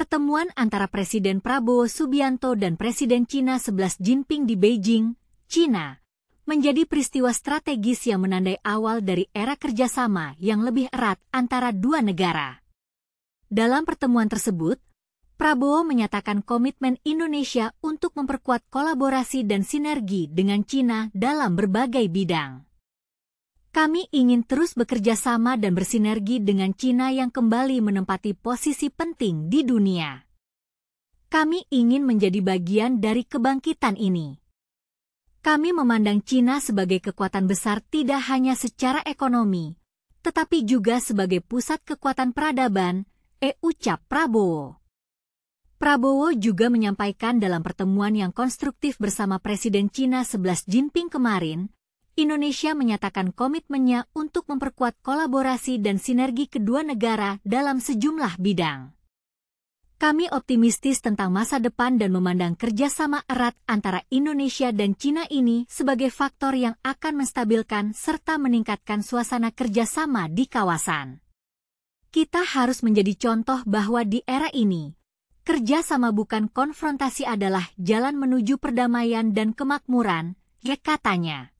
Pertemuan antara Presiden Prabowo Subianto dan Presiden Cina Xi Jinping di Beijing, Cina, menjadi peristiwa strategis yang menandai awal dari era kerjasama yang lebih erat antara dua negara. Dalam pertemuan tersebut, Prabowo menyatakan komitmen Indonesia untuk memperkuat kolaborasi dan sinergi dengan Cina dalam berbagai bidang. Kami ingin terus bekerja sama dan bersinergi dengan Cina yang kembali menempati posisi penting di dunia. Kami ingin menjadi bagian dari kebangkitan ini. Kami memandang Cina sebagai kekuatan besar tidak hanya secara ekonomi, tetapi juga sebagai pusat kekuatan peradaban, ucap Prabowo. Prabowo juga menyampaikan dalam pertemuan yang konstruktif bersama Presiden Cina Xi Jinping kemarin, Indonesia menyatakan komitmennya untuk memperkuat kolaborasi dan sinergi kedua negara dalam sejumlah bidang. Kami optimistis tentang masa depan dan memandang kerjasama erat antara Indonesia dan Cina ini sebagai faktor yang akan menstabilkan serta meningkatkan suasana kerjasama di kawasan. Kita harus menjadi contoh bahwa di era ini, kerjasama bukan konfrontasi adalah jalan menuju perdamaian dan kemakmuran, katanya.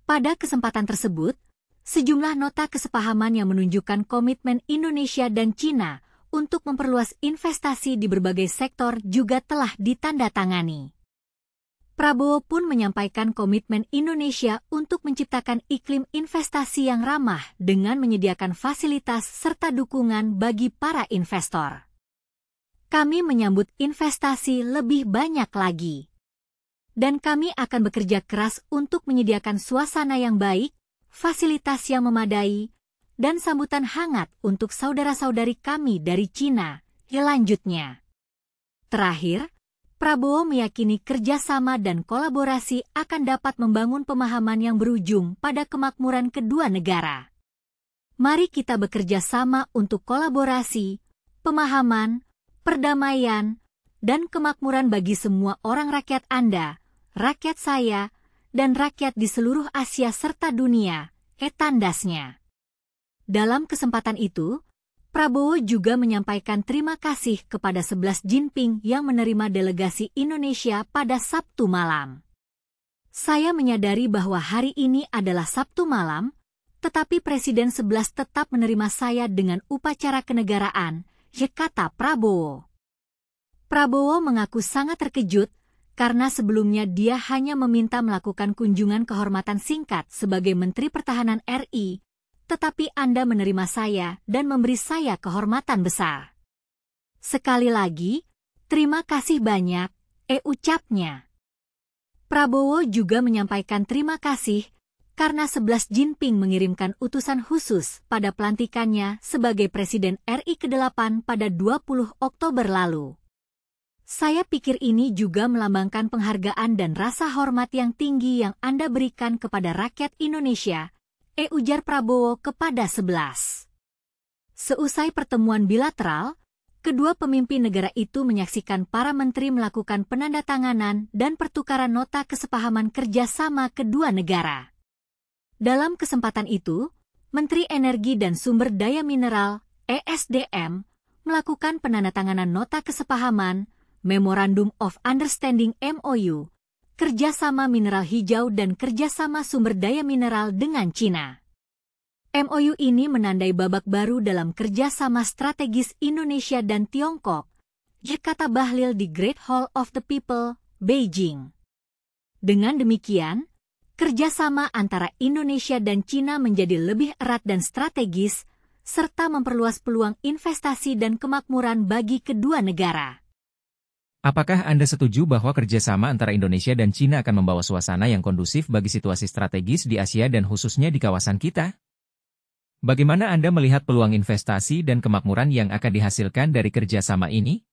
Pada kesempatan tersebut, sejumlah nota kesepahaman yang menunjukkan komitmen Indonesia dan Cina untuk memperluas investasi di berbagai sektor juga telah ditandatangani. Prabowo pun menyampaikan komitmen Indonesia untuk menciptakan iklim investasi yang ramah dengan menyediakan fasilitas serta dukungan bagi para investor. Kami menyambut investasi lebih banyak lagi. Dan kami akan bekerja keras untuk menyediakan suasana yang baik, fasilitas yang memadai, dan sambutan hangat untuk saudara-saudari kami dari Cina, lanjutnya. Terakhir, Prabowo meyakini kerjasama dan kolaborasi akan dapat membangun pemahaman yang berujung pada kemakmuran kedua negara. Mari kita bekerja sama untuk kolaborasi, pemahaman, perdamaian, dan kemakmuran bagi semua orang rakyat Anda, rakyat saya, dan rakyat di seluruh Asia serta dunia, tandasnya. Dalam kesempatan itu, Prabowo juga menyampaikan terima kasih kepada Xi Jinping yang menerima delegasi Indonesia pada Sabtu malam. Saya menyadari bahwa hari ini adalah Sabtu malam, tetapi Presiden XI tetap menerima saya dengan upacara kenegaraan, kata Prabowo. Prabowo mengaku sangat terkejut, karena sebelumnya dia hanya meminta melakukan kunjungan kehormatan singkat sebagai Menteri Pertahanan RI, tetapi Anda menerima saya dan memberi saya kehormatan besar. Sekali lagi, terima kasih banyak, ucapnya. Prabowo juga menyampaikan terima kasih karena Xi Jinping mengirimkan utusan khusus pada pelantikannya sebagai Presiden RI ke-8 pada 20 Oktober lalu. Saya pikir ini juga melambangkan penghargaan dan rasa hormat yang tinggi yang Anda berikan kepada rakyat Indonesia, ujar Prabowo kepada 11. Seusai pertemuan bilateral, kedua pemimpin negara itu menyaksikan para menteri melakukan penandatanganan dan pertukaran nota kesepahaman kerjasama kedua negara. Dalam kesempatan itu, Menteri Energi dan Sumber Daya Mineral, (ESDM), melakukan penandatanganan nota kesepahaman Memorandum of Understanding MOU, kerjasama mineral hijau dan kerjasama sumber daya mineral dengan Cina. MOU ini menandai babak baru dalam kerjasama strategis Indonesia dan Tiongkok, kata Bahlil di Great Hall of the People, Beijing. Dengan demikian, kerjasama antara Indonesia dan Cina menjadi lebih erat dan strategis, serta memperluas peluang investasi dan kemakmuran bagi kedua negara. Apakah Anda setuju bahwa kerjasama antara Indonesia dan Cina akan membawa suasana yang kondusif bagi situasi strategis di Asia dan khususnya di kawasan kita? Bagaimana Anda melihat peluang investasi dan kemakmuran yang akan dihasilkan dari kerjasama ini?